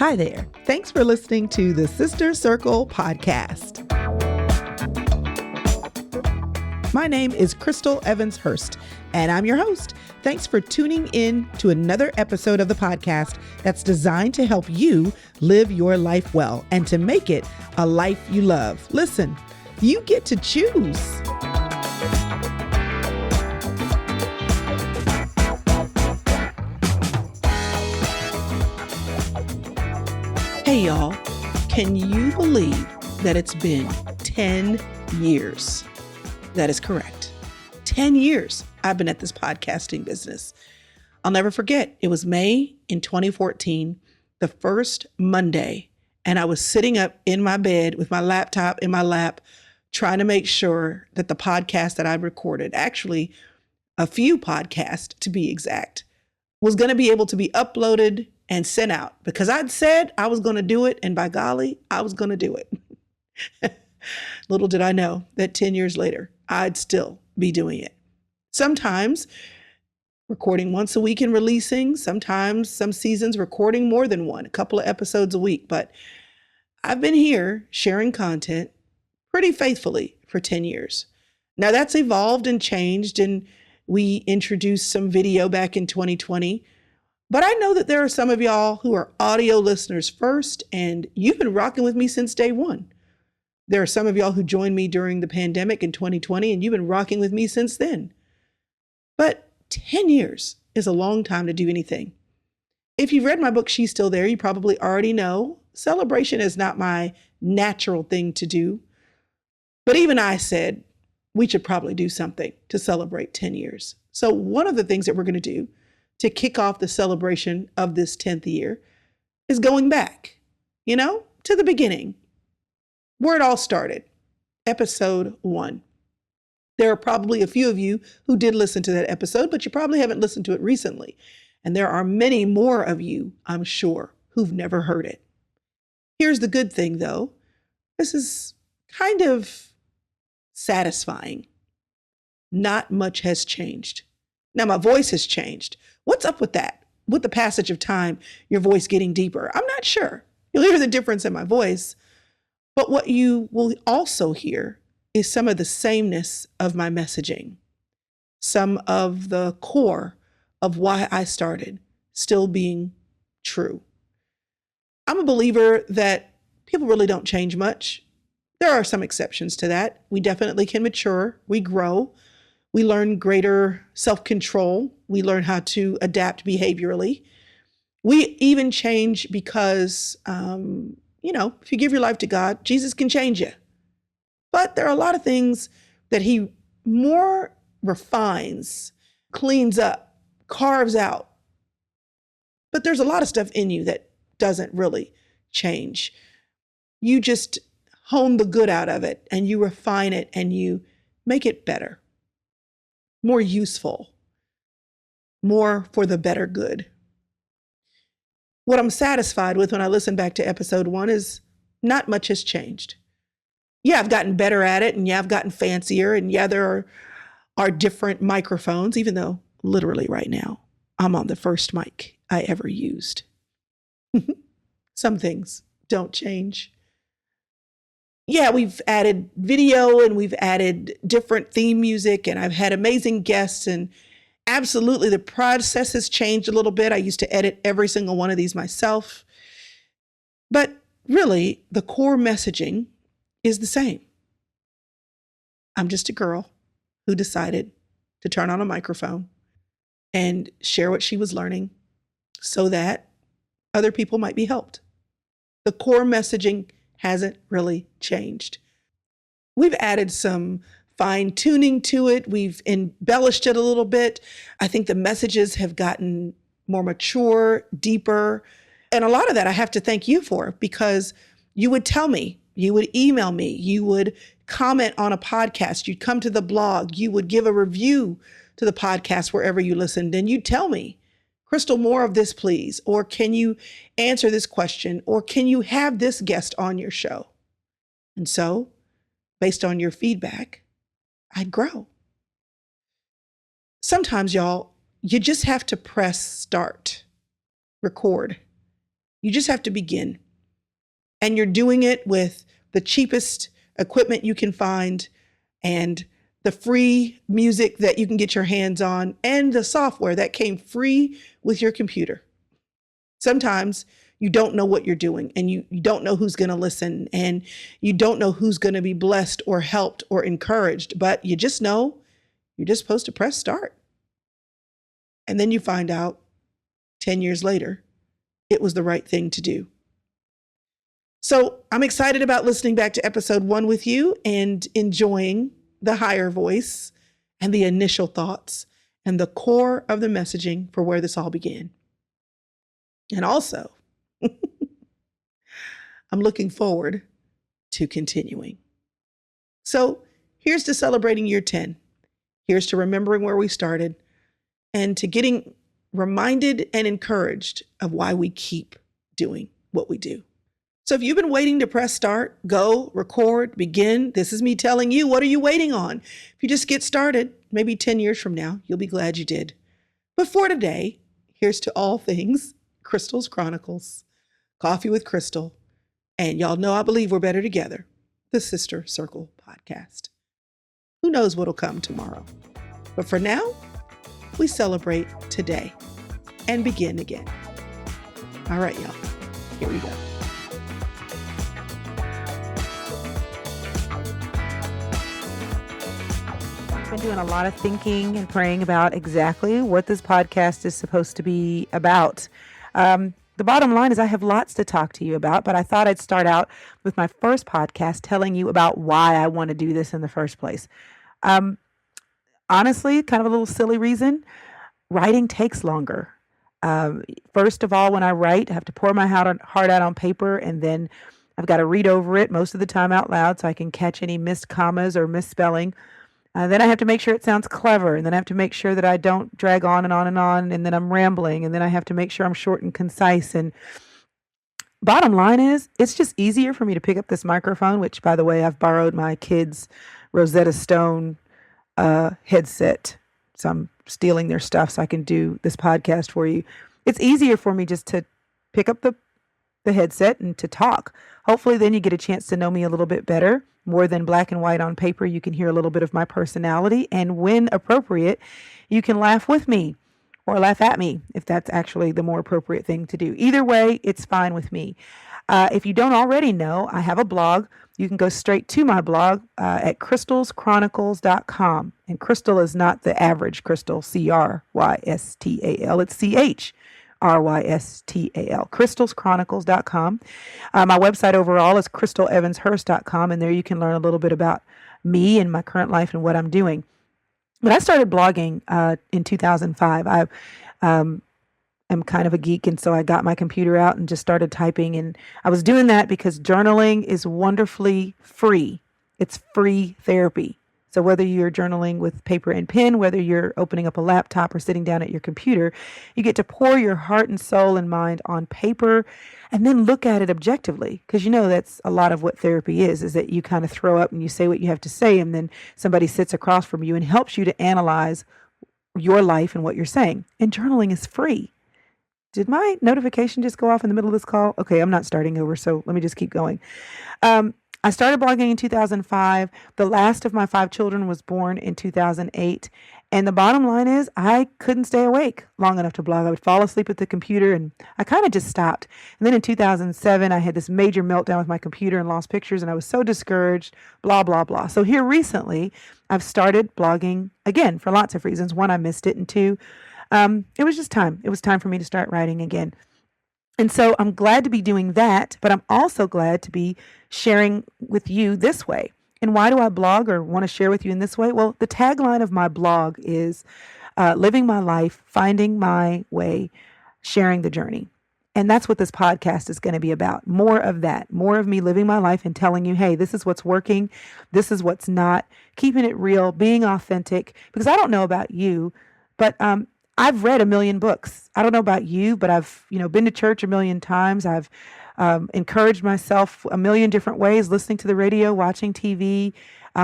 Hi there. Thanks for listening to the Sister Circle podcast. My name is Chrystal Evans-Hurst, and I'm your host. Thanks for tuning in to another episode of the podcast that's designed to help you live your life well and to make it a life you love. Listen, you get to choose. Hey y'all, can you believe that it's been 10 years? That is correct. 10 years I've been at this podcasting business. I'll never forget, it was May in 2014, the first Monday, and I was sitting up in my bed with my laptop in my lap, trying to make sure that the podcast that I recorded, actually a few podcasts to be exact, was going to be able to be uploaded and sent out because I'd said I was going to do it. And by golly, I was going to do it. Little did I know that 10 years later, I'd still be doing it. Sometimes recording once a week and releasing, sometimes some seasons recording more than one, a couple of episodes a week. But I've been here sharing content pretty faithfully for 10 years. Now that's evolved and changed, and we introduced some video back in 2020. But I know that there are some of y'all who are audio listeners first, and you've been rocking with me since day one. There are some of y'all who joined me during the pandemic in 2020, and you've been rocking with me since then. But 10 years is a long time to do anything. If you've read my book, She's Still There, you probably already know celebration is not my natural thing to do. But even I said we should probably do something to celebrate 10 years. So one of the things that we're going to do to kick off the celebration of this 10th year is going back, to the beginning, where it all started, episode 1. There are probably a few of you who did listen to that episode, but you probably haven't listened to it recently. And there are many more of you, I'm sure, who've never heard it. Here's the good thing, though. This is kind of satisfying. Not much has changed. Now, my voice has changed. What's up with that? With the passage of time, your voice getting deeper? I'm not sure. You'll hear the difference in my voice. But what you will also hear is some of the sameness of my messaging. Some of the core of why I started still being true. I'm a believer that people really don't change much. There are some exceptions to that. We definitely can mature. We grow. We learn greater self-control. We learn how to adapt behaviorally. We even change because, if you give your life to God, Jesus can change you. But there are a lot of things that he more refines, cleans up, carves out. But there's a lot of stuff in you that doesn't really change. You just hone the good out of it and you refine it and you make it better. More useful, more for the better good. What I'm satisfied with when I listen back to episode 1 is not much has changed. Yeah, I've gotten better at it, and yeah, I've gotten fancier, and yeah, there are different microphones, even though literally right now I'm on the first mic I ever used. Some things don't change. Yeah, we've added video and we've added different theme music, and I've had amazing guests, and absolutely the process has changed a little bit. I used to edit every single one of these myself. But really, the core messaging is the same. I'm just a girl who decided to turn on a microphone and share what she was learning so that other people might be helped. The core messaging hasn't really changed. We've added some fine tuning to it. We've embellished it a little bit. I think the messages have gotten more mature, deeper. And a lot of that I have to thank you for, because you would tell me, you would email me, you would comment on a podcast, you'd come to the blog, you would give a review to the podcast wherever you listened, and you'd tell me, Chrystal, more of this, please. Or can you answer this question? Or can you have this guest on your show? And so, based on your feedback, I'd grow. Sometimes, y'all, you just have to press start, record, You just have to begin. And you're doing it with the cheapest equipment you can find and the free music that you can get your hands on and the software that came free with your computer. Sometimes you don't know what you're doing and you don't know who's going to listen and you don't know who's going to be blessed or helped or encouraged, but you just know you're just supposed to press start. And then you find out 10 years later, it was the right thing to do. So I'm excited about listening back to episode 1 with you and enjoying the higher voice and the initial thoughts and the core of the messaging for where this all began. And also, I'm looking forward to continuing. So here's to celebrating year 10. Here's to remembering where we started and to getting reminded and encouraged of why we keep doing what we do. So if you've been waiting to press start, go, record, begin, this is me telling you, what are you waiting on? If you just get started, maybe 10 years from now, you'll be glad you did. But for today, here's to all things Chrystal's Chronicles, Coffee with Chrystal, and y'all know I believe we're better together, the Sister Circle podcast. Who knows what'll come tomorrow? But for now, we celebrate today and begin again. All right, y'all, here we go. I've been doing a lot of thinking and praying about exactly what this podcast is supposed to be about. The bottom line is I have lots to talk to you about, but I thought I'd start out with my first podcast telling you about why I want to do this in the first place. Honestly, kind of a little silly reason. Writing takes longer. First of all, when I write, I have to pour my heart out on paper, and then I've got to read over it most of the time out loud so I can catch any missed commas or misspelling. Then I have to make sure it sounds clever, and then I have to make sure that I don't drag on and on and on, and then I'm rambling, and then I have to make sure I'm short and concise. And bottom line is, it's just easier for me to pick up this microphone, which, by the way, I've borrowed my kids' Rosetta Stone headset. So I'm stealing their stuff so I can do this podcast for you. It's easier for me just to pick up the headset and to talk. Hopefully then you get a chance to know me a little bit better. More than black and white on paper, you can hear a little bit of my personality. And when appropriate, you can laugh with me or laugh at me if that's actually the more appropriate thing to do. Either way, it's fine with me. If you don't already know, I have a blog. You can go straight to my blog at chrystalschronicles.com. And Chrystal is not the average Chrystal, Crystal. It's Chrystal, chrystalschronicles.com. My website overall is crystalevanshurst.com, and there you can learn a little bit about me and my current life and what I'm doing. But I started blogging in 2005. I am kind of a geek, and so I got my computer out and just started typing. And I was doing that because journaling is wonderfully free. It's free therapy. So whether you're journaling with paper and pen, whether you're opening up a laptop or sitting down at your computer, you get to pour your heart and soul and mind on paper and then look at it objectively. Because you know that's a lot of what therapy is that you kind of throw up and you say what you have to say, and then somebody sits across from you and helps you to analyze your life and what you're saying. And journaling is free. Did my notification just go off in the middle of this call? Okay, I'm not starting over, so let me just keep going. I started blogging in 2005. The last of my 5 children was born in 2008. And the bottom line is I couldn't stay awake long enough to blog. I would fall asleep at the computer, and I kind of just stopped. And then in 2007, I had this major meltdown with my computer and lost pictures, and I was so discouraged, blah, blah, blah. So here recently, I've started blogging again for lots of reasons. One, I missed it. And 2, it was just time. It was time for me to start writing again. And so I'm glad to be doing that, but I'm also glad to be sharing with you this way. And why do I blog or want to share with you in this way? Well, the tagline of my blog is living my life, finding my way, sharing the journey. And that's what this podcast is going to be about. More of that, more of me living my life and telling you, hey, this is what's working. This is what's not, keeping it real, being authentic. Because I don't know about you, but I've read a million books. I don't know about you, but I've, been to church a million times. I've encouraged myself a million different ways, listening to the radio, watching TV,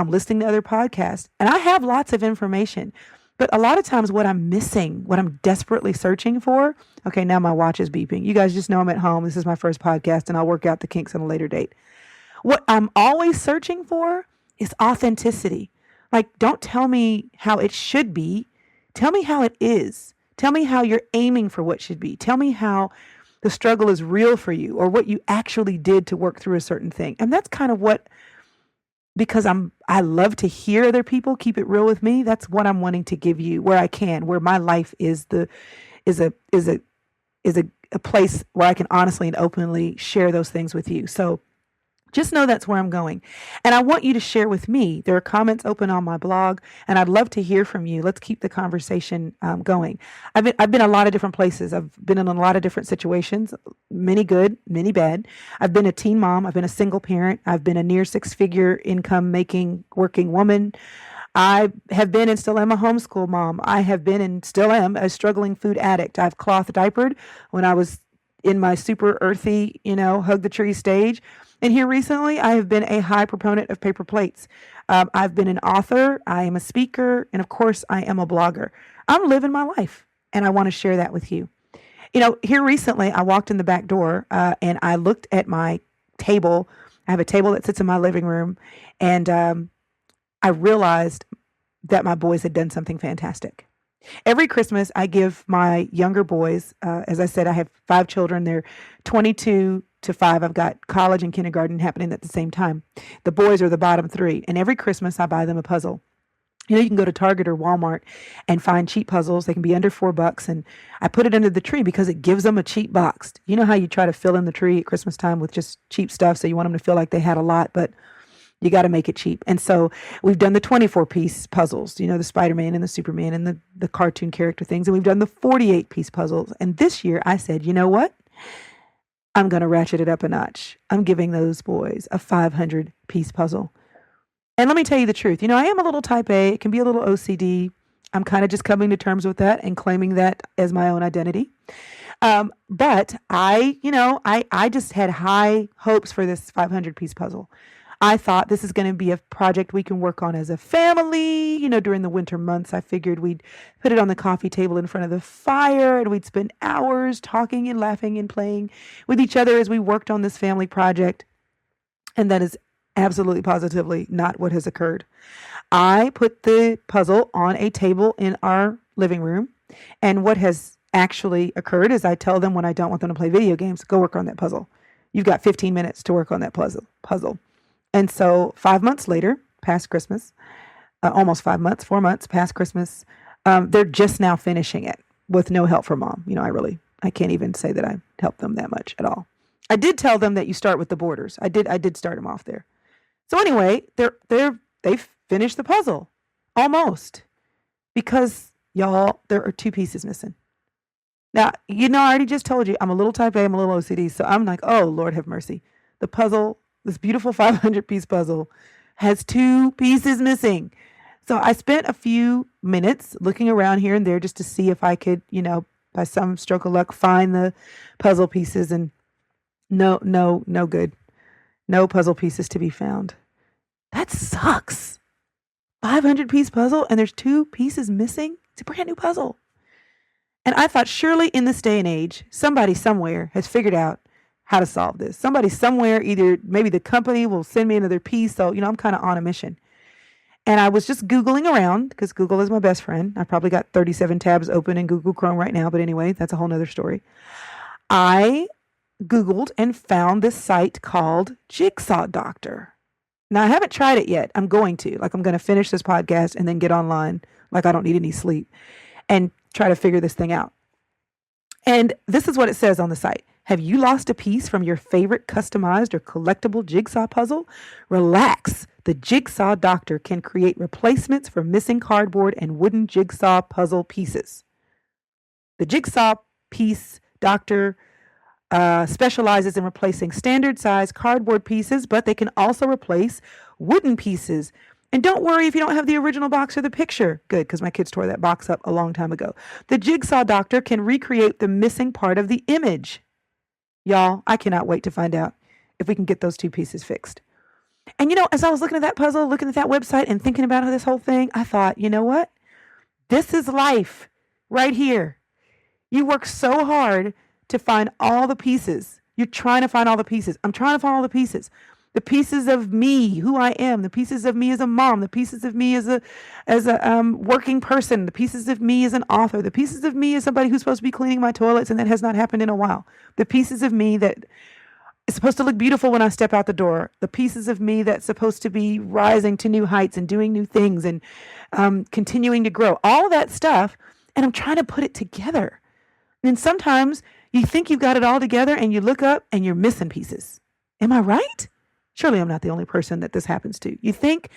listening to other podcasts. And I have lots of information, But a lot of times what I'm missing, what I'm desperately searching for, okay, now my watch is beeping. You guys just know I'm at home. This is my first podcast, and I'll work out the kinks on a later date. What I'm always searching for is authenticity. Like, don't tell me how it should be. Tell me how it is. Tell me how you're aiming for what should be. Tell me how the struggle is real for you, or what you actually did to work through a certain thing. And that's kind of what, because I love to hear other people keep it real with me. That's what I'm wanting to give you, where I can, where my life is a place where I can honestly and openly share those things with you. So just know that's where I'm going. And I want you to share with me. There are comments open on my blog, and I'd love to hear from you. Let's keep the conversation going. I've been a lot of different places. I've been in a lot of different situations, many good, many bad. I've been a teen mom. I've been a single parent. I've been a near six-figure income making working woman. I have been and still am a homeschool mom. I have been and still am a struggling food addict. I've cloth diapered when I was in my super earthy, hug the tree stage. And here recently, I have been a high proponent of paper plates. I've been an author, I am a speaker, and of course, I am a blogger. I'm living my life, and I want to share that with you. Here recently, I walked in the back door, and I looked at my table. I have a table that sits in my living room, and I realized that my boys had done something fantastic. Every Christmas, I give my younger boys, as I said, I have 5 children. They're 22 to 5. I've got college and kindergarten happening at the same time. The boys are the bottom 3. And every Christmas, I buy them a puzzle. You can go to Target or Walmart and find cheap puzzles. They can be under $4. And I put it under the tree because it gives them a cheap box. You know how you try to fill in the tree at Christmas time with just cheap stuff, so you want them to feel like they had a lot, but you got to make it cheap. And so we've done the 24-piece puzzles, the Spider-Man and the Superman and the cartoon character things. And we've done the 48-piece puzzles. And this year I said, you know what? I'm going to ratchet it up a notch. I'm giving those boys a 500-piece puzzle. And let me tell you the truth. I am a little type A. It can be a little OCD. I'm kind of just coming to terms with that and claiming that as my own identity. But I just had high hopes for this 500-piece puzzle. I thought this is going to be a project we can work on as a family. During the winter months, I figured we'd put it on the coffee table in front of the fire, and we'd spend hours talking and laughing and playing with each other as we worked on this family project. And that is absolutely positively not what has occurred. I put the puzzle on a table in our living room, and what has actually occurred is I tell them when I don't want them to play video games, go work on that puzzle. You've got 15 minutes to work on that puzzle. And so 5 months later, past Christmas, almost 5 months, 4 months past Christmas, they're just now finishing it with no help from mom. I can't even say that I helped them that much at all. I did tell them that you start with the borders. I did start them off there. So anyway, they've finished the puzzle almost, because y'all, there are 2 pieces missing. Now, I already just told you I'm a little type A, I'm a little OCD, so I'm like, oh, Lord have mercy. The puzzle, this beautiful 500-piece puzzle, has 2 pieces missing. So I spent a few minutes looking around here and there just to see if I could, by some stroke of luck, find the puzzle pieces, and no good. No puzzle pieces to be found. That sucks. 500-piece puzzle, and there's 2 pieces missing? It's a brand new puzzle. And I thought, surely in this day and age, somebody somewhere has figured out how to solve this. Somebody somewhere, either maybe the company will send me another piece. So, I'm kind of on a mission. And I was just Googling around, because Google is my best friend. I probably got 37 tabs open in Google Chrome right now. But anyway, that's a whole nother story. I Googled and found this site called Jigsaw Doctor. Now, I haven't tried it yet. I'm going to. I'm going to finish this podcast and then get online, like I don't need any sleep, and try to figure this thing out. And this is what it says on the site. Have you lost a piece from your favorite customized or collectible jigsaw puzzle? Relax. The Jigsaw Doctor can create replacements for missing cardboard and wooden jigsaw puzzle pieces. The Jigsaw Piece Doctor specializes in replacing standard size cardboard pieces, but they can also replace wooden pieces. And don't worry if you don't have the original box or the picture. Good, because my kids tore that box up a long time ago. The Jigsaw Doctor can recreate the missing part of the image. Y'all, I cannot wait to find out if we can get those 2 pieces fixed. And as I was looking at that puzzle, looking at that website, and thinking about this whole thing, I thought, you know what? This is life right here. You work so hard to find all the pieces. You're trying to find all the pieces. I'm trying to find all the pieces. The pieces of me, who I am, the pieces of me as a mom, the pieces of me as a working person, the pieces of me as an author, the pieces of me as somebody who's supposed to be cleaning my toilets and that has not happened in a while, the pieces of me that is supposed to look beautiful when I step out the door, the pieces of me that's supposed to be rising to new heights and doing new things and continuing to grow, all of that stuff. And I'm trying to put it together. And sometimes you think you've got it all together and you look up and you're missing pieces. Am I right? Surely I'm not the only person that this happens to. You think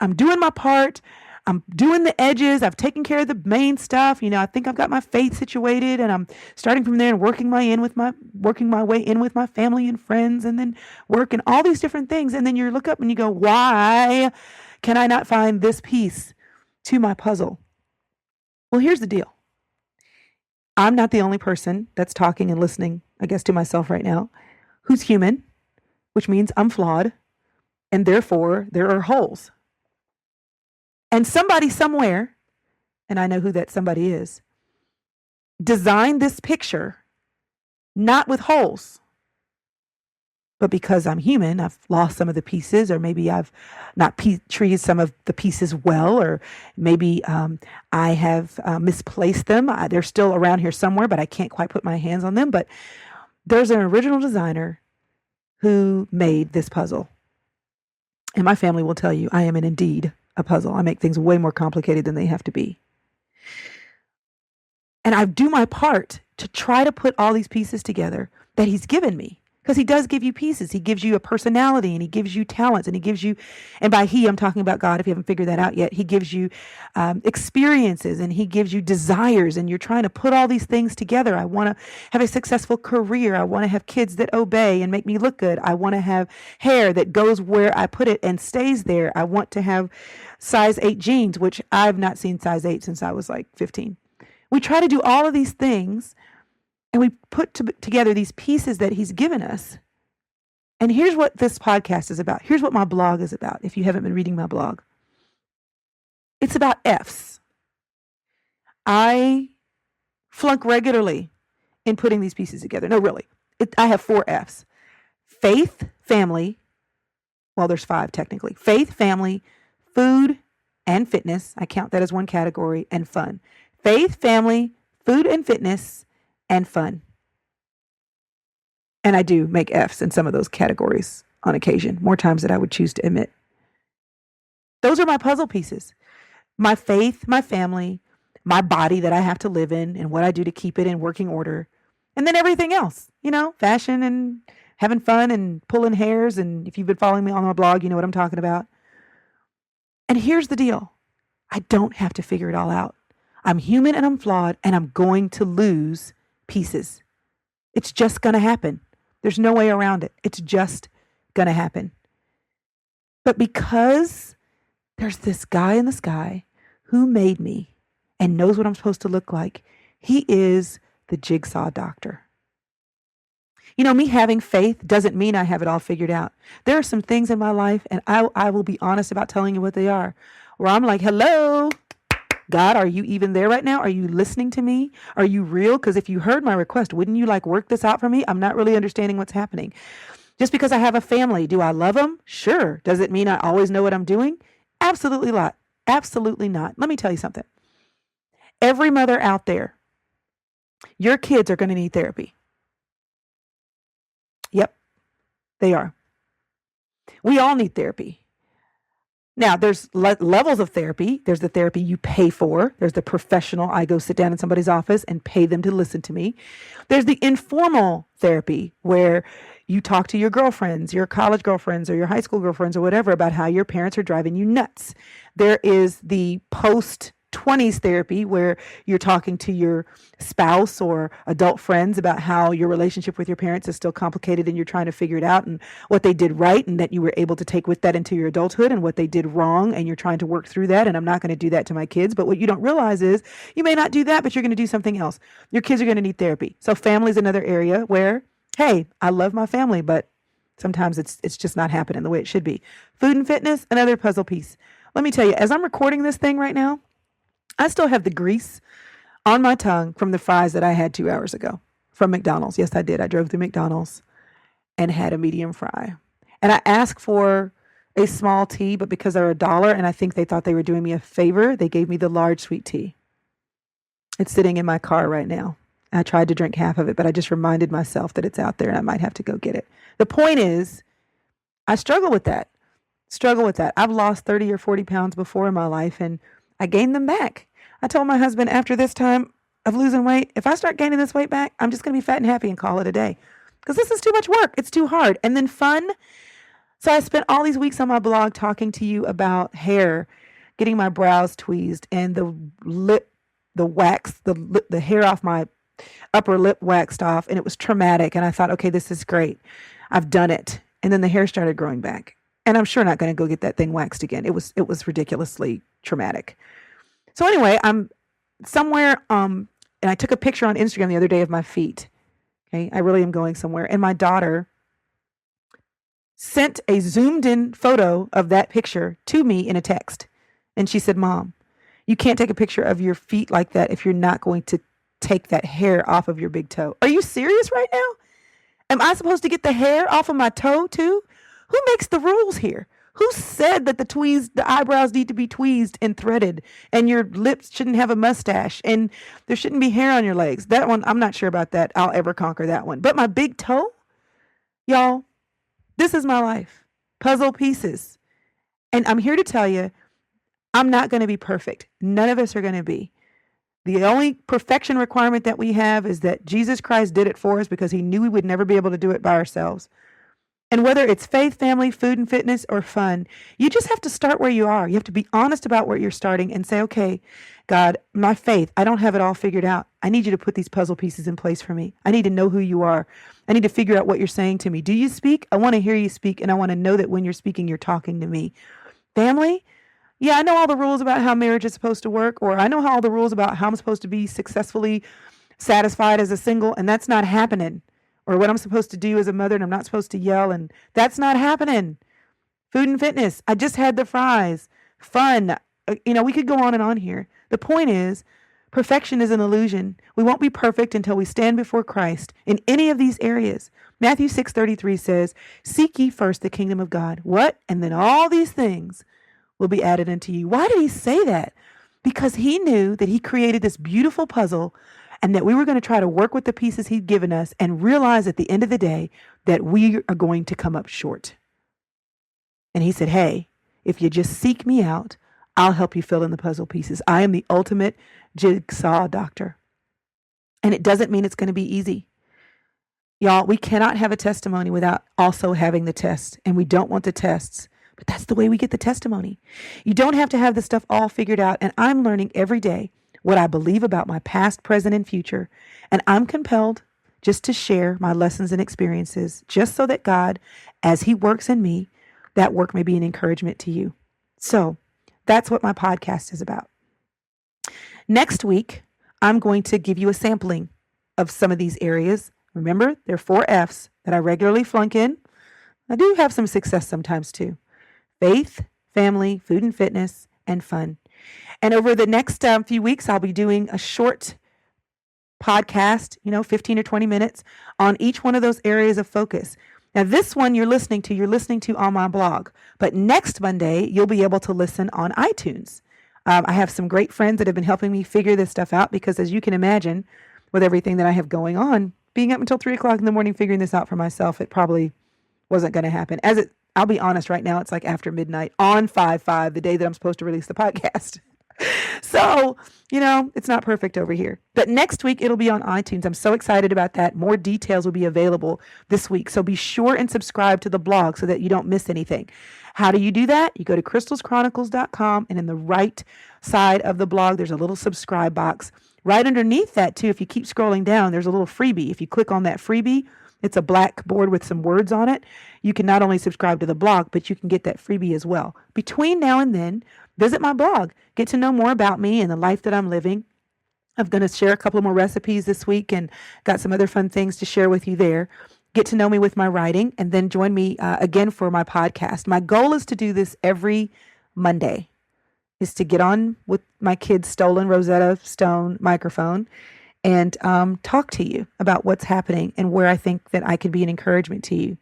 I'm doing my part. I'm doing the edges. I've taken care of the main stuff. I think I've got my faith situated and I'm starting from there and working my way in with my family and friends and then work and all these different things. And then you look up and you go, why can I not find this piece to my puzzle? Well, here's the deal. I'm not the only person that's talking and listening, I guess, to myself right now, who's human, which means I'm flawed, and therefore there are holes. And somebody somewhere, and I know who that somebody is, designed this picture not with holes, but because I'm human, I've lost some of the pieces, or maybe I've not treated some of the pieces well, or maybe I have misplaced them. They're still around here somewhere, but I can't quite put my hands on them. But there's an original designer who made this puzzle. And my family will tell you I am indeed a puzzle. I make things way more complicated than they have to be. And I do my part to try to put all these pieces together that he's given me. Because he does give you pieces. He gives you a personality and he gives you talents and he gives you, and by he, I'm talking about God if you haven't figured that out yet. He gives you experiences and he gives you desires, and you're trying to put all these things together. I want to have a successful career. I want to have kids that obey and make me look good. I want to have hair that goes where I put it and stays there. I want to have size 8 jeans, which I've not seen size 8 since I was like 15. We try to do all of these things. And we put together these pieces that he's given us. And here's what this podcast is about. Here's what my blog is about, if you haven't been reading my blog. It's about F's. I flunk regularly in putting these pieces together. No, really. I have 4 F's. Faith, family. Well, there's 5 technically. Faith, family, food, and fitness. I count that as one category. And fun. Faith, family, food, and fitness, and fun. And I do make F's in some of those categories on occasion, more times than I would choose to admit. Those are my puzzle pieces. My faith, my family, my body that I have to live in and what I do to keep it in working order. And then everything else, fashion and having fun and pulling hairs. And if you've been following me on my blog, you know what I'm talking about. And here's the deal. I don't have to figure it all out. I'm human and I'm flawed and I'm going to lose pieces. It's just going to happen. There's no way around it. It's just going to happen. But because there's this guy in the sky who made me and knows what I'm supposed to look like, he is the Jigsaw Doctor. Me having faith doesn't mean I have it all figured out. There are some things in my life, and I will be honest about telling you what they are, where I'm like, hello, God, are you even there right now? Are you listening to me? Are you real? Because if you heard my request, wouldn't you work this out for me? I'm not really understanding what's happening. Just because I have a family, do I love them? Sure. Does it mean I always know what I'm doing? Absolutely not. Absolutely not. Let me tell you something. Every mother out there, your kids are going to need therapy. Yep, they are. We all need therapy. Now, there's levels of therapy. There's the therapy you pay for. There's the professional. I go sit down in somebody's office and pay them to listen to me. There's the informal therapy where you talk to your girlfriends, your college girlfriends or your high school girlfriends or whatever about how your parents are driving you nuts. There is the post-20s therapy where you're talking to your spouse or adult friends about how your relationship with your parents is still complicated and you're trying to figure it out and what they did right and that you were able to take with that into your adulthood and what they did wrong and you're trying to work through that. And I'm not going to do that to my kids. But what you don't realize is you may not do that, but you're going to do something else. Your kids are going to need therapy. So family is another area where, hey, I love my family, but sometimes it's just not happening the way it should be. Food and fitness, another puzzle piece. Let me tell you, as I'm recording this thing right now, I still have the grease on my tongue from the fries that I had 2 hours ago from McDonald's. Yes, I did. I drove through McDonald's and had a medium fry. And I asked for a small tea, but because they're $1 and I think they thought they were doing me a favor, they gave me the large sweet tea. It's sitting in my car right now. I tried to drink half of it, but I just reminded myself that it's out there and I might have to go get it. The point is, I struggle with that. I've lost 30 or 40 pounds before in my life and I gained them back. I told my husband after this time of losing weight, if I start gaining this weight back, I'm just going to be fat and happy and call it a day. Because this is too much work. It's too hard. And then fun. So I spent all these weeks on my blog talking to you about hair, getting my brows tweezed and the hair off my upper lip waxed off. And it was traumatic. And I thought, okay, this is great. I've done it. And then the hair started growing back. And I'm sure not going to go get that thing waxed again. It was ridiculously traumatic. So anyway, I'm somewhere, and I took a picture on Instagram the other day of my feet. Okay, I really am going somewhere. And my daughter sent a zoomed in photo of that picture to me in a text. And she said, Mom, you can't take a picture of your feet like that if you're not going to take that hair off of your big toe. Are you serious right now? Am I supposed to get the hair off of my toe too? Who makes the rules here? Who said that the eyebrows need to be tweezed and threaded and your lips shouldn't have a mustache and there shouldn't be hair on your legs? That one, I'm not sure about that. I'll ever conquer that one. But my big toe, y'all, this is my life. Puzzle pieces. And I'm here to tell you, I'm not going to be perfect. None of us are going to be. The only perfection requirement that we have is that Jesus Christ did it for us because he knew we would never be able to do it by ourselves. And whether it's faith, family, food and fitness, or fun, you just have to start where you are. You have to be honest about where you're starting and say, okay, God, my faith, I don't have it all figured out. I need you to put these puzzle pieces in place for me. I need to know who you are. I need to figure out what you're saying to me. Do you speak? I want to hear you speak, and I want to know that when you're speaking, you're talking to me. Family? Yeah, I know all the rules about how marriage is supposed to work, or I know all the rules about how I'm supposed to be successfully satisfied as a single, and that's not happening. Or what I'm supposed to do as a mother, and I'm not supposed to yell, and that's not happening. Food and fitness. I just had the fries. Fun. We could go on and on here. The point is, perfection is an illusion. We won't be perfect until we stand before Christ in any of these areas. Matthew 6:33 says, seek ye first the kingdom of God. What? And then all these things will be added unto you. Why did he say that? Because he knew that he created this beautiful puzzle and that we were going to try to work with the pieces he'd given us and realize at the end of the day that we are going to come up short. And he said, hey, if you just seek me out, I'll help you fill in the puzzle pieces. I am the ultimate jigsaw doctor. And it doesn't mean it's going to be easy. Y'all, we cannot have a testimony without also having the test. And we don't want the tests. But that's the way we get the testimony. You don't have to have the stuff all figured out. And I'm learning every day what I believe about my past, present, and future. And I'm compelled just to share my lessons and experiences, just so that God, as he works in me, that work may be an encouragement to you. So that's what my podcast is about. Next week, I'm going to give you a sampling of some of these areas. Remember, there are 4 F's that I regularly flunk in. I do have some success sometimes too. Faith, family, food and fitness, and fun. And over the next few weeks, I'll be doing a short podcast, 15 or 20 minutes on each one of those areas of focus. Now, this one you're listening to on my blog. But next Monday, you'll be able to listen on iTunes. I have some great friends that have been helping me figure this stuff out because, as you can imagine, with everything that I have going on, being up until 3 o'clock in the morning figuring this out for myself, it probably wasn't going to happen. I'll be honest right now, it's like after midnight on 5/5, the day that I'm supposed to release the podcast. So, it's not perfect over here. But next week, it'll be on iTunes. I'm so excited about that. More details will be available this week. So be sure and subscribe to the blog so that you don't miss anything. How do you do that? You go to crystalschronicles.com, and in the right side of the blog, there's a little subscribe box. Right underneath that, too, if you keep scrolling down, there's a little freebie. If you click on that freebie, it's a black board with some words on it. You can not only subscribe to the blog, but you can get that freebie as well. Between now and then, visit my blog. Get to know more about me and the life that I'm living. I'm going to share a couple more recipes this week and got some other fun things to share with you there. Get to know me with my writing, and then join me again for my podcast. My goal is to do this every Monday. is to get on with my kid's stolen Rosetta Stone microphone and talk to you about what's happening and where I think that I can be an encouragement to you.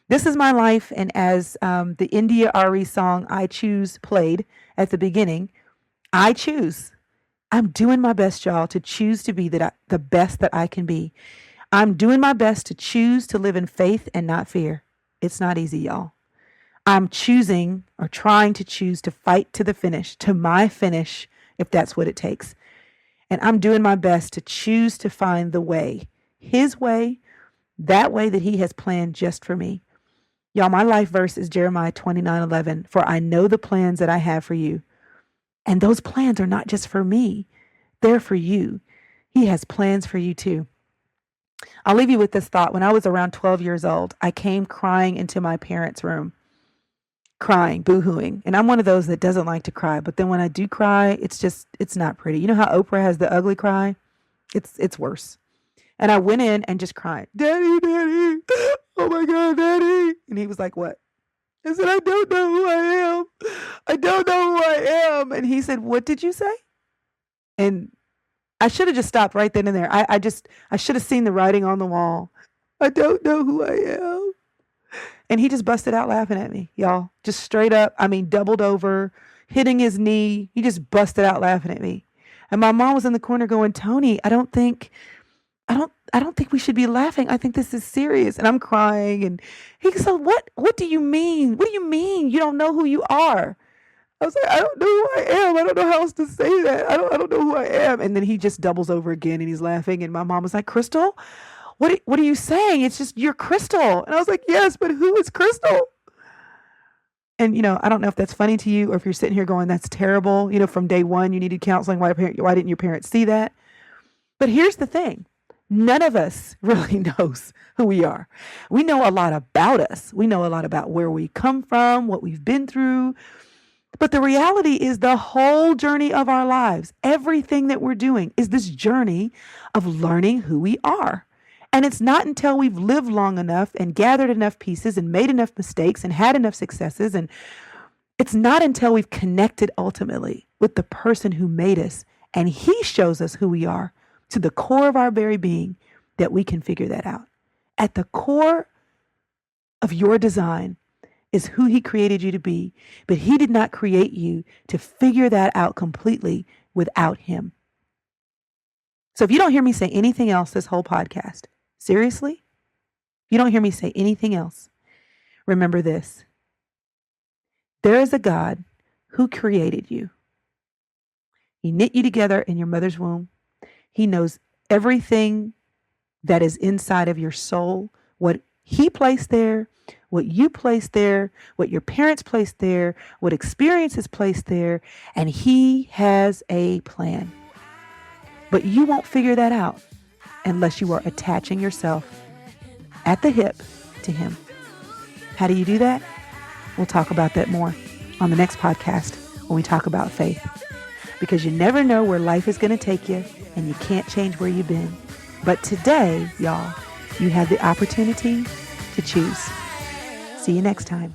This is my life, and as the India Ari song I Choose played at the beginning, I choose. I'm doing my best, y'all, to choose to be the best that I can be. I'm doing my best to choose to live in faith and not fear. It's not easy, y'all. I'm choosing or trying to choose to fight to the finish, to my finish, if that's what it takes. And I'm doing my best to choose to find the way, his way, that way that he has planned just for me. Y'all, my life verse is Jeremiah 29:11. For I know the plans that I have for you. And those plans are not just for me. They're for you. He has plans for you too. I'll leave you with this thought. When I was around 12 years old, I came crying into my parents' room, crying, boo-hooing. And I'm one of those that doesn't like to cry. But then when I do cry, it's not pretty. You know how Oprah has the ugly cry? It's worse. And I went in and just cried. Daddy, Daddy. Oh my God, Daddy. And he was like, what? I said, I don't know who I am. I don't know who I am. And he said, what did you say? And I should have just stopped right then and there. I should have seen the writing on the wall. I don't know who I am. And he just busted out laughing at me, y'all. Just straight up, doubled over, hitting his knee. He just busted out laughing at me. And my mom was in the corner going, Tony, I don't think we should be laughing. I think this is serious. And I'm crying. And he said, what do you mean? What do you mean? You don't know who you are? I was like, I don't know who I am. I don't know how else to say that. I don't know who I am. And then he just doubles over again and he's laughing. And my mom was like, Chrystal, what are you saying? It's just, you're Chrystal. And I was like, yes, but who is Chrystal? And, I don't know if that's funny to you or if you're sitting here going, that's terrible. From day one, you needed counseling. Why didn't your parents see that? But here's the thing. None of us really knows who we are. We know a lot about us. We know a lot about where we come from, what we've been through. But the reality is the whole journey of our lives, everything that we're doing is this journey of learning who we are. And it's not until we've lived long enough and gathered enough pieces and made enough mistakes and had enough successes. And it's not until we've connected ultimately with the person who made us and he shows us who we are to the core of our very being that we can figure that out. At the core of your design is who he created you to be, but he did not create you to figure that out completely without him. So if you don't hear me say anything else this whole podcast, seriously, you don't hear me say anything else, remember this. There is a God who created you. He knit you together in your mother's womb. He knows everything that is inside of your soul, what he placed there, what you placed there, what your parents placed there, what experiences placed there, and he has a plan. But you won't figure that out unless you are attaching yourself at the hip to him. How do you do that? We'll talk about that more on the next podcast when we talk about faith. Because you never know where life is going to take you, and you can't change where you've been. But today, y'all, you have the opportunity to choose. See you next time.